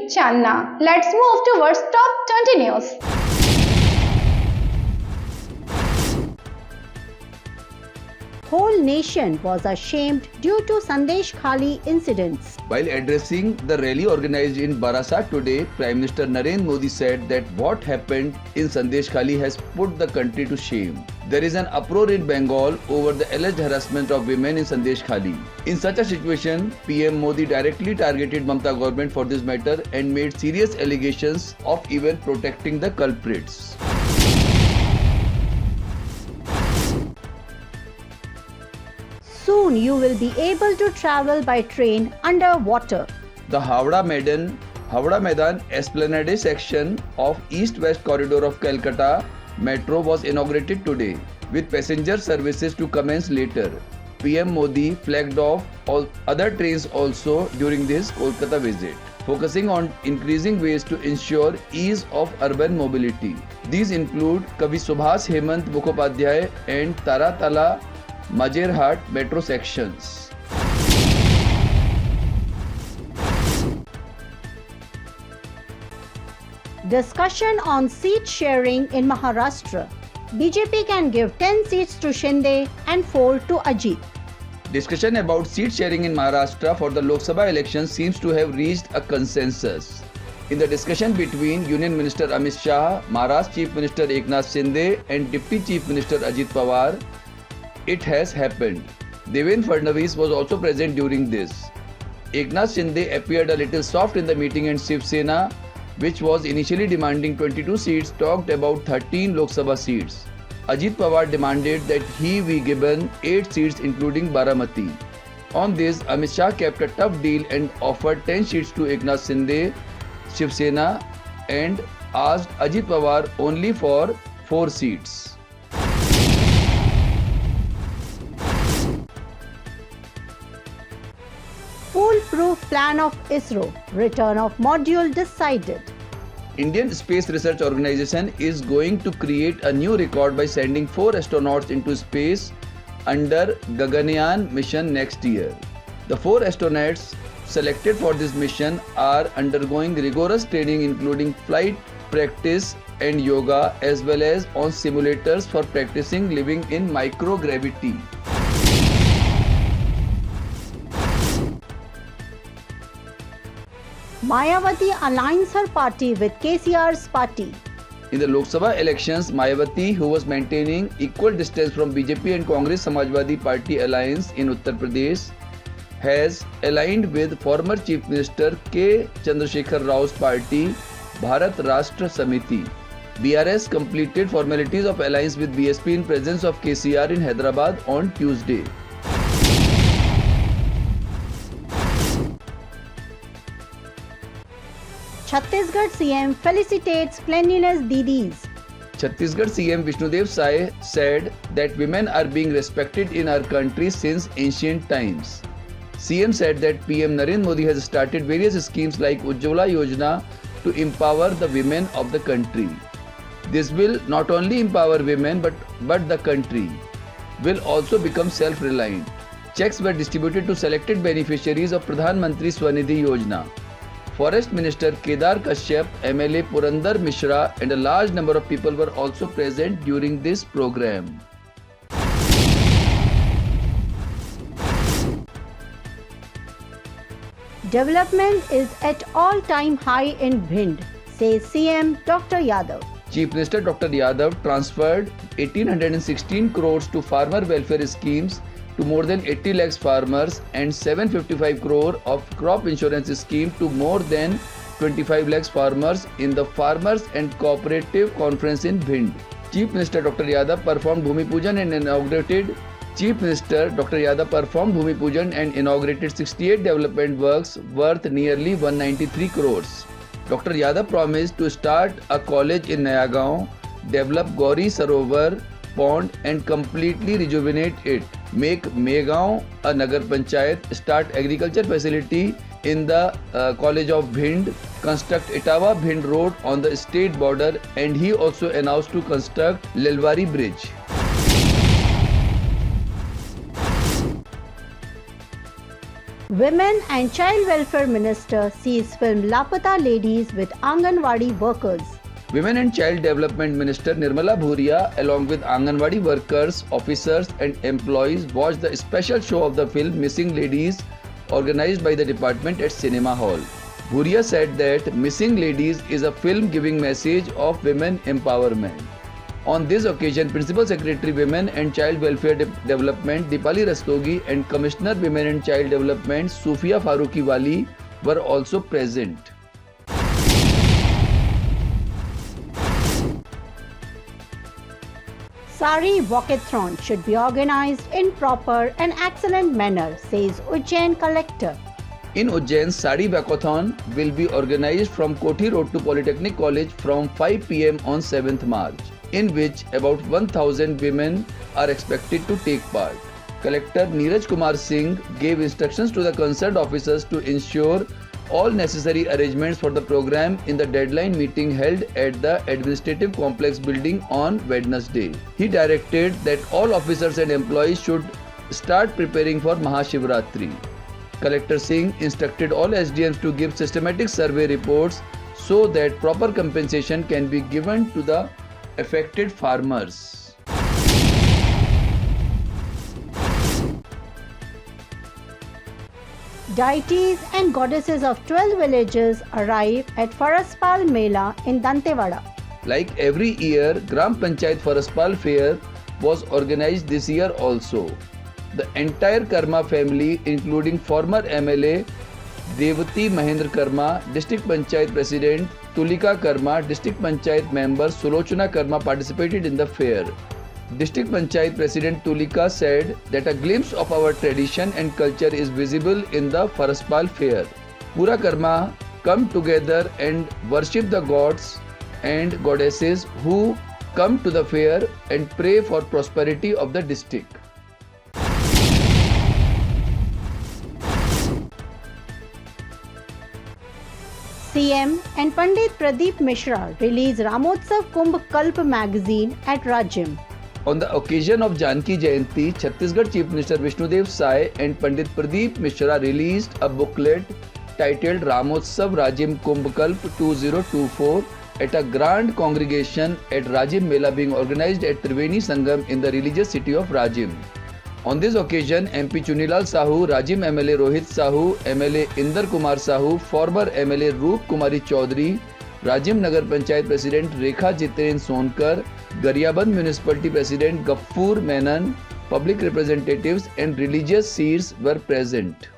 Channa. Let's move towards top 20 news. Whole nation was ashamed due to Sandesh Khali incidents. While addressing the rally organized in Barasat today, Prime Minister Narendra Modi said that what happened in Sandesh Khali has put the country to shame. There is an uproar in Bengal over the alleged harassment of women in Sandesh Khali. In such a situation, PM Modi directly targeted Mamata government for this matter and made serious allegations of even protecting the culprits. Soon you will be able to travel by train underwater. The Howrah Maidan Esplanade section of East-West Corridor of Calcutta Metro was inaugurated today, with passenger services to commence later. PM Modi flagged off all other trains also during this Kolkata visit, focusing on increasing ways to ensure ease of urban mobility. These include Kavi Subhas Hemant Mukhopadhyay and Taratala Majerhat metro sections. Discussion on seat sharing in Maharashtra. BJP can give 10 seats to Shinde and 4 to Ajit. Discussion about seat sharing in Maharashtra for the Lok Sabha election seems to have reached a consensus. In the discussion between Union Minister Amit Shah, Maharashtra Chief Minister Eknath Shinde and Deputy Chief Minister Ajit Pawar, it has happened. Devendra Fadnavis was also present during this. Eknath Shinde appeared a little soft in the meeting and Shiv Sena, which was initially demanding 22 seats, talked about 13 Lok Sabha seats. Ajit Pawar demanded that he be given 8 seats including Baramati. On this, Amit Shah kept a tough deal and offered 10 seats to Eknath Shinde, Shiv Sena and asked Ajit Pawar only for 4 seats. Foolproof plan of ISRO. Return of module decided. Indian Space Research Organization is going to create a new record by sending 4 astronauts into space under Gaganyaan mission next year. The 4 astronauts selected for this mission are undergoing rigorous training including flight practice and yoga as well as on simulators for practicing living in microgravity. Mayawati aligns her party with KCR's party. In the Lok Sabha elections, Mayawati, who was maintaining equal distance from BJP and Congress Samajwadi Party alliance in Uttar Pradesh, has aligned with former Chief Minister K. Chandrasekhar Rao's party, Bharat Rashtra Samiti. BRS completed formalities of alliance with BSP in presence of KCR in Hyderabad on Tuesday. Chhattisgarh CM felicitates cleanliness Didis. Chhattisgarh CM Vishnudev Sai said that women are being respected in our country since ancient times. CM said that PM Narendra Modi has started various schemes like Ujjwala Yojana to empower the women of the country. This will not only empower women but the country will also become self-reliant. Checks were distributed to selected beneficiaries of Pradhan Mantri Swanidhi Yojana. Forest Minister Kedar Kashyap, MLA Purandar Mishra and a large number of people were also present during this program. Development is at all-time high in Bhind, says CM Dr. Yadav. Chief Minister Dr. Yadav transferred 1816 crores to farmer welfare schemes to more than 80 lakhs farmers and 755 crore of crop insurance scheme to more than 25 lakhs farmers in the Farmers and Cooperative Conference in Bhind. Chief Minister Dr. Yadav performed Bhumi Pujan and inaugurated 68 development works worth nearly 193 crores. Dr. Yadav promised to start a college in Nayagaon, develop Gauri Sarovar pond and completely rejuvenate it, make Megaon a Nagar Panchayat, start agriculture facility in the College of Bhind, construct Itawa Bhind Road on the state border, and he also announced to construct Lelwari Bridge. Women and Child Welfare Minister sees film Lapata Ladies with Anganwadi workers. Women and Child Development Minister Nirmala Bhuria, along with Anganwadi workers, officers and employees, watched the special show of the film Missing Ladies organized by the department at Cinema Hall. Bhuria said that Missing Ladies is a film giving message of women empowerment. On this occasion, Principal Secretary Women and Child Welfare Development Dipali Rastogi and Commissioner Women and Child Development Sufia Farooqi Wali were also present. Sari walkathon should be organized in proper and excellent manner, says Ujjain collector. In Ujjain, Sari Walkathon will be organized from Kothi Road to Polytechnic College from 5 p.m. on 7th March, in which about 1,000 women are expected to take part. Collector Neeraj Kumar Singh gave instructions to the concerned officers to ensure all necessary arrangements for the program in the deadline meeting held at the Administrative Complex building on Wednesday. He directed that all officers and employees should start preparing for Mahashivratri. Collector Singh instructed all SDMs to give systematic survey reports so that proper compensation can be given to the affected farmers. Deities and goddesses of 12 villages arrive at Faraspal Mela in Dantewada. Like every year, Gram Panchayat Faraspal Fair was organized this year also. The entire Karma family, including former MLA Devati Mahendra Karma, District Panchayat President Tulika Karma, District Panchayat member Sulochana Karma participated in the fair. District Panchayat President Tulika said that a glimpse of our tradition and culture is visible in the Faraspal fair. Pura Karma come together and worship the gods and goddesses who come to the fair and pray for prosperity of the district. CM and Pandit Pradeep Mishra release Ramotsav Kumbh Kalp magazine at Rajim. On the occasion of Janki Jayanti, Chhattisgarh Chief Minister Vishnudev Sai and Pandit Pradeep Mishra released a booklet titled Ramotsav Rajim Kumbh Kalp 2024 at a grand congregation at Rajim Mela being organized at Triveni Sangam in the religious city of Rajim. On this occasion, MP Chunilal Sahu, Rajim MLA Rohit Sahu, MLA Inder Kumar Sahu, former MLA Roop Kumari Chaudhary, Rajim Nagar Panchayat President Rekha Jiten Sonkar, Gariyaband Municipality President Gaffoor Menon, public representatives and religious seers were present.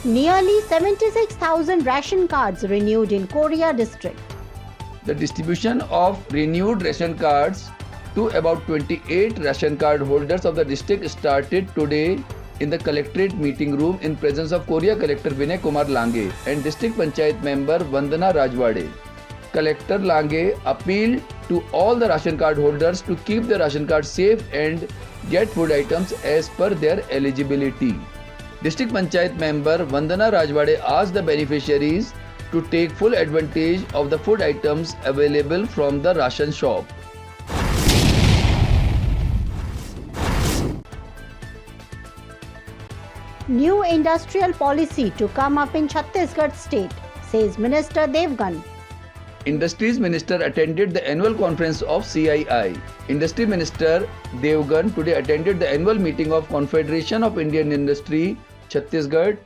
Nearly 76,000 ration cards renewed in Korea district. The distribution of renewed ration cards to about 28 ration card holders of the district started today in the collectorate meeting room in presence of Korea Collector Vinay Kumar Lange and District Panchayat member Vandana Rajwade. Collector Lange appealed to all the ration card holders to keep their ration card safe and get food items as per their eligibility. District Panchayat member Vandana Rajwade asked the beneficiaries to take full advantage of the food items available from the ration shop. New industrial policy to come up in Chhattisgarh state, says Minister Devgan. Industries Minister attended the annual conference of CII. Industry Minister Devgan today attended the annual meeting of Confederation of Indian Industry, Chhattisgarh,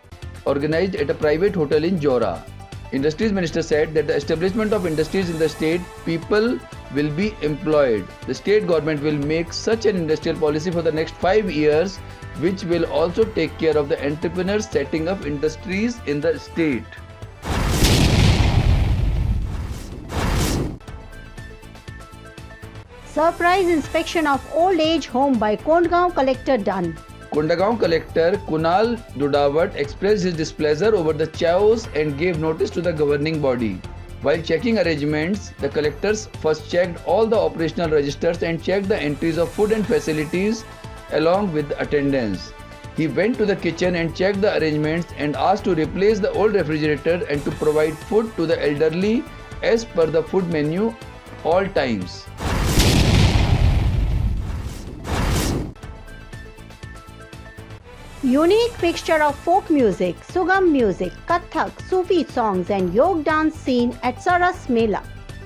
organized at a private hotel in Jora. Industries Minister said that the establishment of industries in the state, people will be employed. The state government will make such an industrial policy for the next 5 years, which will also take care of the entrepreneurs setting up industries in the state. Surprise inspection of old age home by Kondgaon collector done. Kondagaon collector Kunal Dudawat expressed his displeasure over the chaos and gave notice to the governing body. While checking arrangements, the collectors first checked all the operational registers and checked the entries of food and facilities along with the attendance. He went to the kitchen and checked the arrangements and asked to replace the old refrigerator and to provide food to the elderly as per the food menu all times. Unique mixture of folk music, Sugam music, Kathak, Sufi songs and Yog dance scene at Saras Mela.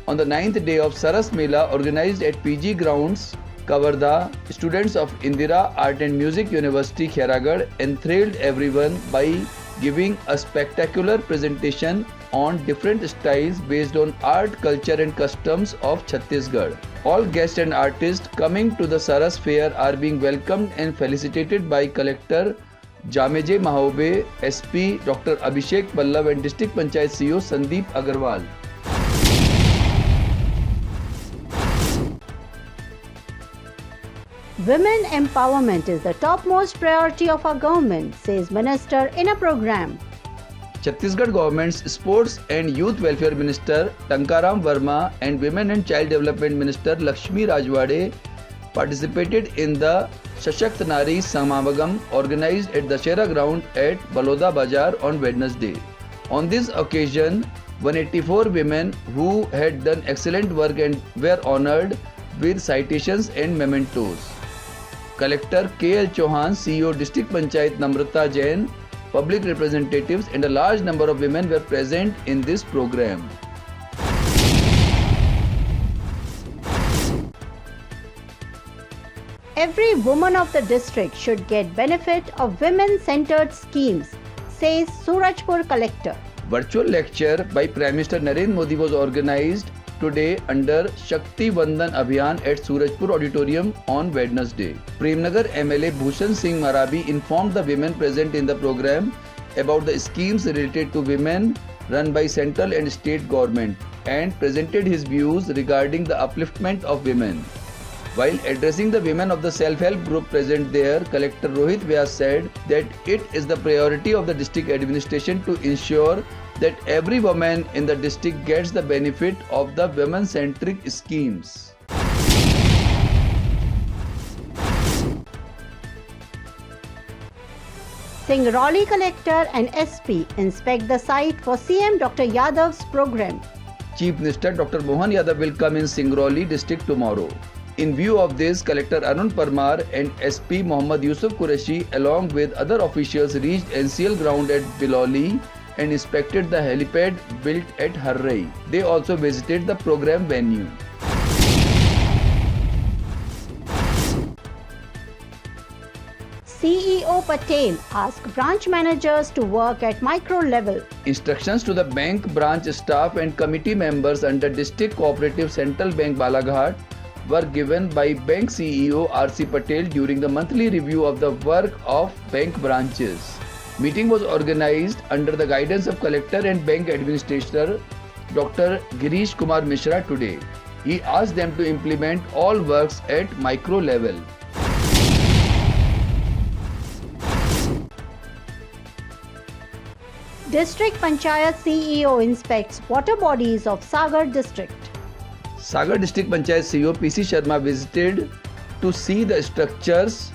On the 9th day of Saras Mela organized at PG Grounds, Kavarda, students of Indira Art and Music University, Khairagad enthralled everyone by giving a spectacular presentation on different styles based on art, culture and customs of Chhattisgarh. All guests and artists coming to the Saras Fair are being welcomed and felicitated by Collector Jameje Mahaube, SP Dr. Abhishek Pallav and District Panchayat CEO Sandeep Agarwal. Women empowerment is the topmost priority of our government, says Minister in a program. Chhattisgarh government's Sports and Youth Welfare Minister Tankaram Verma and Women and Child Development Minister Lakshmi Rajwade participated in the Shashakt Nari Samavagam organized at the Dashera ground at Baloda Bazar on Wednesday. On this occasion, 184 women who had done excellent work and were honored with citations and mementos. Collector K.L. Chauhan, CEO District Panchayat Namrata Jain, public representatives and a large number of women were present in this program. Every woman of the district should get benefit of women-centered schemes, says Surajpur Collector. Virtual lecture by Prime Minister Narendra Modi was organized today under Shakti Vandan Abhiyan at Surajpur Auditorium on Wednesday. Premnagar MLA Bhushan Singh Marabi informed the women present in the program about the schemes related to women run by central and state government and presented his views regarding the upliftment of women. While addressing the women of the self-help group present there, Collector Rohit Vyas said that it is the priority of the district administration to ensure that every woman in the district gets the benefit of the women-centric schemes. Singrauli Collector and SP inspect the site for CM Dr. Yadav's program. Chief Minister Dr. Mohan Yadav will come in Singrauli district tomorrow. In view of this, Collector Arun Parmar and SP Mohammad Yusuf Qureshi along with other officials reached NCL ground at Biloli and inspected the helipad built at Harrai. They also visited the program venue. CEO Patel asked branch managers to work at micro level. Instructions to the bank branch staff and committee members under District Cooperative Central Bank Balaghat were given by Bank CEO R.C. Patel during the monthly review of the work of bank branches. Meeting was organized under the guidance of Collector and Bank Administrator Dr. Girish Kumar Mishra today. He asked them to implement all works at micro level. District Panchayat CEO inspects water bodies of Sagar district. Sagar District Panchayat CEO PC Sharma visited to see the structures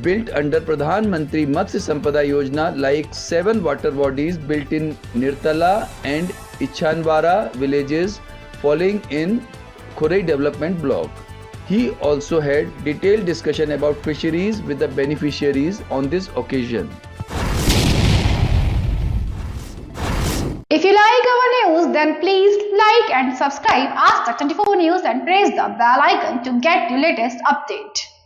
built under Pradhan Mantri Matsya Sampada Yojana like 7 water bodies built in Nirtala and Ichanwara villages falling in Khurei Development Block. He also had detailed discussion about fisheries with the beneficiaries on this occasion. If you like our news, then please like and subscribe Aaj Tak 24 News and press the bell icon to get the latest update.